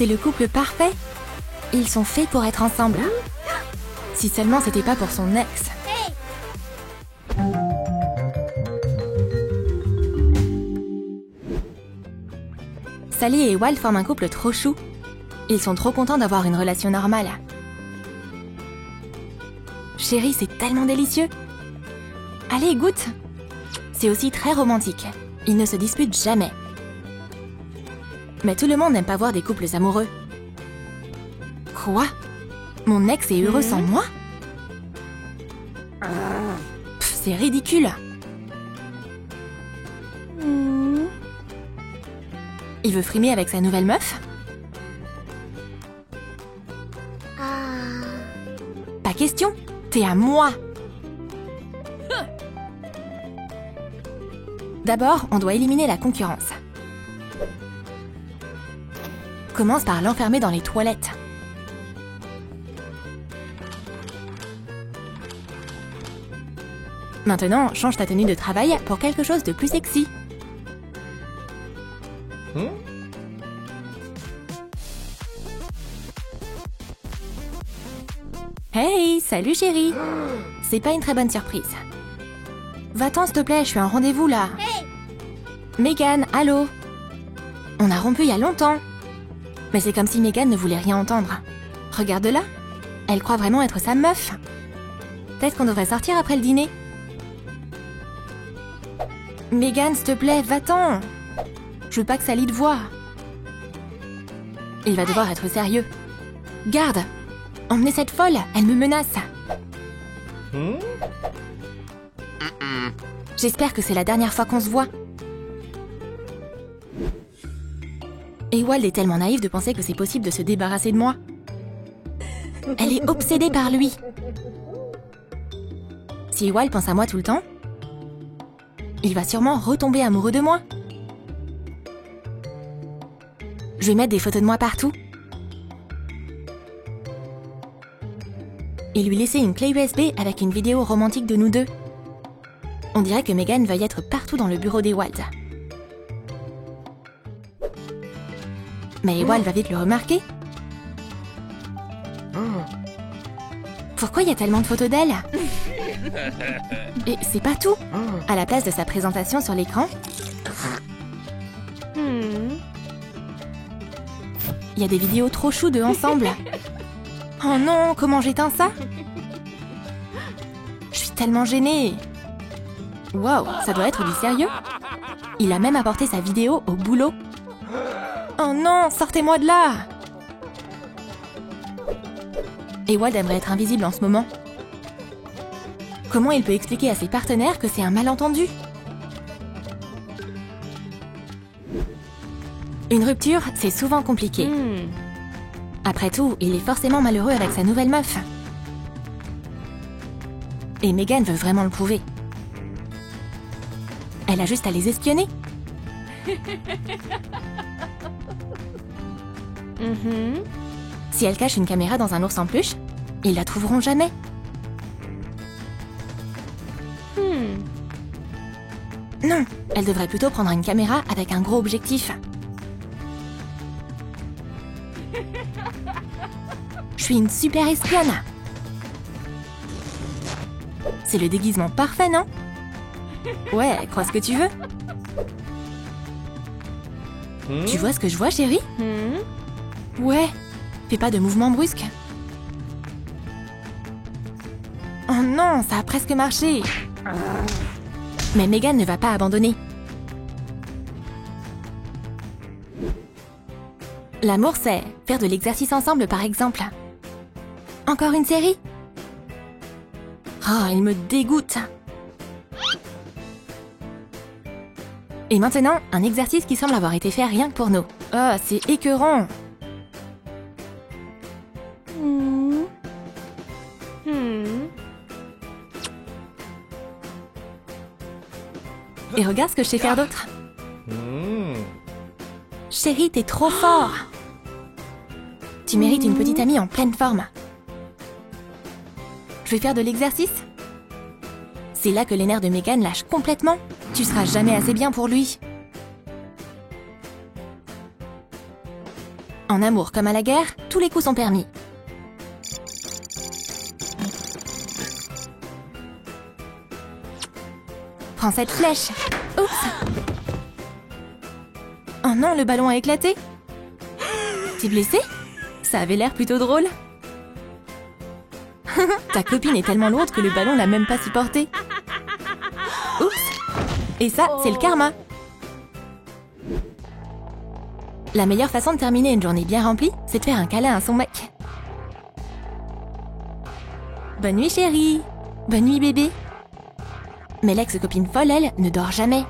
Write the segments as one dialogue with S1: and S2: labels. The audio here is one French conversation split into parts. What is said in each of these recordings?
S1: C'est le couple parfait. Ils sont faits pour être ensemble. Si seulement c'était pas pour son ex. Sally et Walt forment un couple trop chou. Ils sont trop contents d'avoir une relation normale. Chérie, c'est tellement délicieux. Allez, goûte. C'est aussi très romantique. Ils ne se disputent jamais. Mais tout le monde n'aime pas voir des couples amoureux. Quoi? Mon ex est heureux sans moi? Pff, c'est ridicule. Il veut frimer avec sa nouvelle meuf? Pas question, t'es à moi. D'abord, on doit éliminer la concurrence. Commence par l'enfermer dans les toilettes. Maintenant, change ta tenue de travail pour quelque chose de plus sexy. Hey, salut chérie. C'est pas une très bonne surprise. Va-t'en s'il te plaît, je suis en rendez-vous là. Hey. Megan, allô? On a rompu il y a longtemps. Mais c'est comme si Megan ne voulait rien entendre. Regarde-la. Elle croit vraiment être sa meuf. Peut-être qu'on devrait sortir après le dîner. Megan, s'il te plaît, va-t'en. Je veux pas que Sally te voie. Il va devoir être sérieux. Garde. Emmenez cette folle, elle me menace. J'espère que c'est la dernière fois qu'on se voit. Ewald est tellement naïf de penser que c'est possible de se débarrasser de moi. Elle est obsédée par lui. Si Ewald pense à moi tout le temps, il va sûrement retomber amoureux de moi. Je vais mettre des photos de moi partout. Et lui laisser une clé USB avec une vidéo romantique de nous deux. On dirait que Megan veuille être partout dans le bureau d'Ewald. Mais Ewald va vite le remarquer. Pourquoi il y a tellement de photos d'elle? Et c'est pas tout. À la place de sa présentation sur l'écran, il y a des vidéos trop chou d'eux ensemble. Oh non, comment j'éteins ça? Je suis tellement gênée. Wow, ça doit être du sérieux. Il a même apporté sa vidéo au boulot. Oh non, sortez-moi de là! Ewald aimerait être invisible en ce moment. Comment il peut expliquer à ses partenaires que c'est un malentendu? Une rupture, c'est souvent compliqué. Après tout, il est forcément malheureux avec sa nouvelle meuf. Et Megan veut vraiment le prouver. Elle a juste à les espionner. Si elle cache une caméra dans un ours en peluche, ils la trouveront jamais. Non, elle devrait plutôt prendre une caméra avec un gros objectif. Je suis une super espionne. C'est le déguisement parfait, non? Ouais, crois ce que tu veux. Tu vois ce que je vois, chérie? Ouais, fais pas de mouvements brusques. Oh non, ça a presque marché. Mais Megan ne va pas abandonner. L'amour, c'est faire de l'exercice ensemble, par exemple. Encore une série? Oh, il me dégoûte. Et maintenant, un exercice qui semble avoir été fait rien que pour nous. Oh, c'est écœurant. Et regarde ce que je sais faire d'autre. Chérie, t'es trop fort. Tu mérites une petite amie en pleine forme. Je vais faire de l'exercice. C'est là que les nerfs de Megan lâchent complètement. Tu seras jamais assez bien pour lui. En amour comme à la guerre, tous les coups sont permis. Prends cette flèche. Oups. Oh non, le ballon a éclaté. T'es blessé? Ça avait l'air plutôt drôle. Ta copine est tellement lourde que le ballon l'a même pas supporté. Oups. Et ça, c'est le karma. La meilleure façon de terminer une journée bien remplie, c'est de faire un câlin à son mec. Bonne nuit, chérie. Bonne nuit, bébé. Mais l'ex-copine folle, elle, ne dort jamais.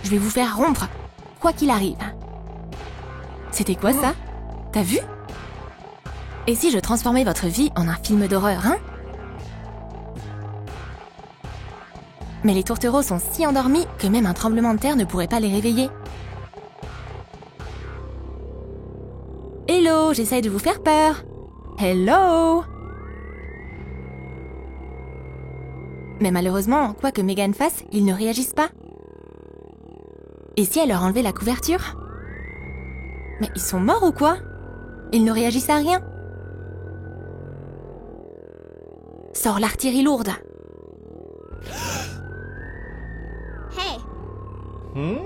S1: Je vais vous faire rompre, quoi qu'il arrive. C'était quoi ça? T'as vu? Et si je transformais votre vie en un film d'horreur, hein? Mais les tourtereaux sont si endormis que même un tremblement de terre ne pourrait pas les réveiller. Hello, j'essaye de vous faire peur. Hello! Mais malheureusement, quoi que Megan fasse, ils ne réagissent pas. Et si elle leur enlevait la couverture? Mais ils sont morts ou quoi? Ils ne réagissent à rien. Sors l'artillerie lourde. Hey.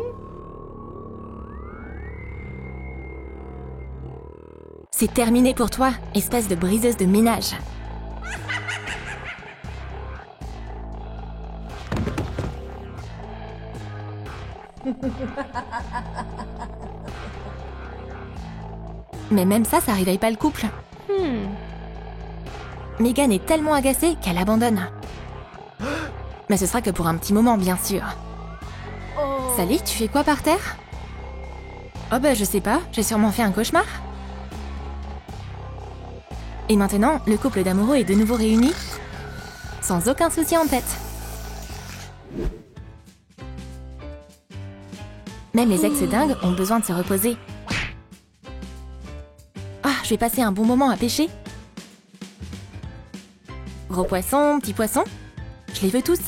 S1: C'est terminé pour toi, espèce de briseuse de ménage. Mais même ça réveille pas le couple. Megan est tellement agacée qu'elle abandonne. Mais ce sera que pour un petit moment, bien sûr. Sally, tu fais quoi par terre? Oh bah je sais pas, j'ai sûrement fait un cauchemar. Et maintenant, le couple d'amoureux est de nouveau réuni, sans aucun souci en tête. Même les ex-dingues ont besoin de se reposer. Ah, je vais passer un bon moment à pêcher. Gros poisson, petit poisson, je les veux tous.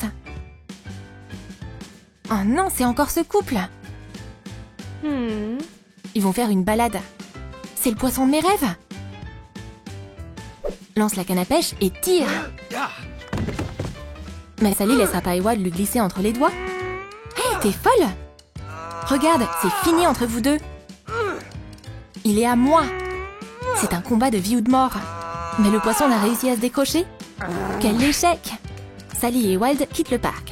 S1: Oh non, c'est encore ce couple. Ils vont faire une balade. C'est le poisson de mes rêves. Lance la canne à pêche et tire. Mais Sally laissera pas Ewald lui glisser entre les doigts. Hé, t'es folle? Regarde, c'est fini entre vous deux. Il est à moi. C'est un combat de vie ou de mort. Mais le poisson n'a réussi à se décrocher. Quel échec! Sally et Ewald quittent le parc.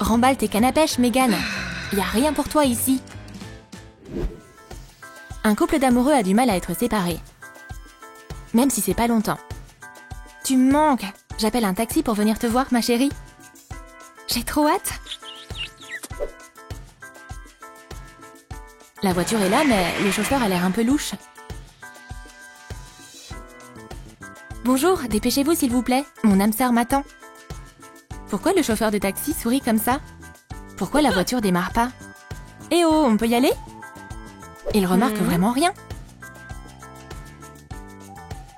S1: Remballe tes cannes à pêche, Megan. Y a rien pour toi ici. Un couple d'amoureux a du mal à être séparé. Même si c'est pas longtemps. Tu me manques. J'appelle un taxi pour venir te voir, ma chérie. J'ai trop hâte. La voiture est là, mais le chauffeur a l'air un peu louche. Bonjour, dépêchez-vous s'il vous plaît. Mon âme sœur m'attend. Pourquoi le chauffeur de taxi sourit comme ça? Pourquoi la voiture démarre pas? Eh oh, on peut y aller? Il remarque vraiment rien.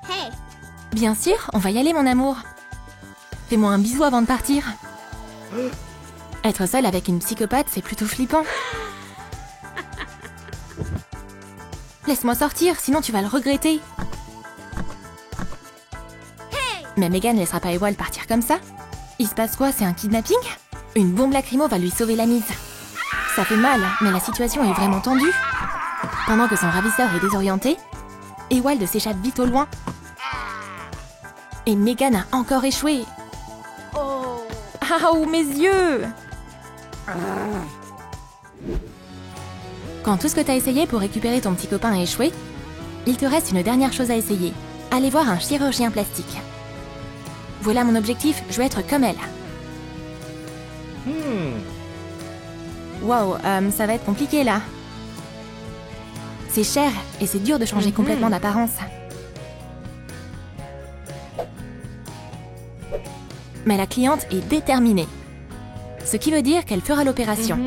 S1: Hey. Bien sûr, on va y aller mon amour. Fais-moi un bisou avant de partir. Être seule avec une psychopathe, c'est plutôt flippant. Laisse-moi sortir, sinon tu vas le regretter. Hey. Mais Megan laissera pas Ewald partir comme ça. Il se passe quoi, c'est un kidnapping? Une bombe lacrymo va lui sauver la mise. Ça fait mal, mais la situation est vraiment tendue. Pendant que son ravisseur est désorienté, Ewald s'échappe vite au loin. Et Megan a encore échoué. Ah, mes yeux! Quand tout ce que t'as essayé pour récupérer ton petit copain a échoué, il te reste une dernière chose à essayer. Aller voir un chirurgien plastique. Voilà mon objectif, je veux être comme elle. Wow, ça va être compliqué là. C'est cher et c'est dur de changer complètement d'apparence. Mais la cliente est déterminée. Ce qui veut dire qu'elle fera l'opération.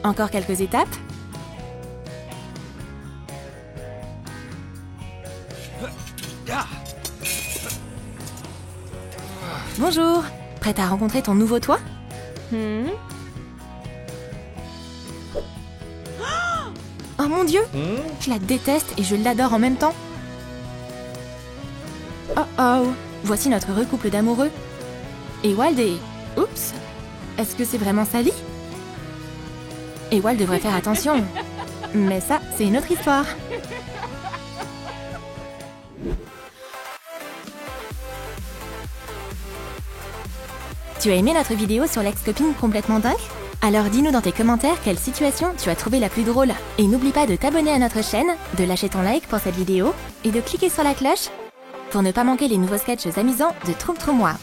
S1: Encore quelques étapes. Bonjour, prête à rencontrer ton nouveau toi? Oh mon Dieu! Je la déteste et je l'adore en même temps. Oh oh! Voici notre heureux couple d'amoureux. Ewald et... Oups! Est-ce que c'est vraiment Sally? Ewald devrait faire attention. Mais ça, c'est une autre histoire. Tu as aimé notre vidéo sur l'ex-copine complètement dingue? Alors dis-nous dans tes commentaires quelle situation tu as trouvé la plus drôle. Et n'oublie pas de t'abonner à notre chaîne, de lâcher ton like pour cette vidéo et de cliquer sur la cloche pour ne pas manquer les nouveaux sketchs amusants de Troum Troum Moi.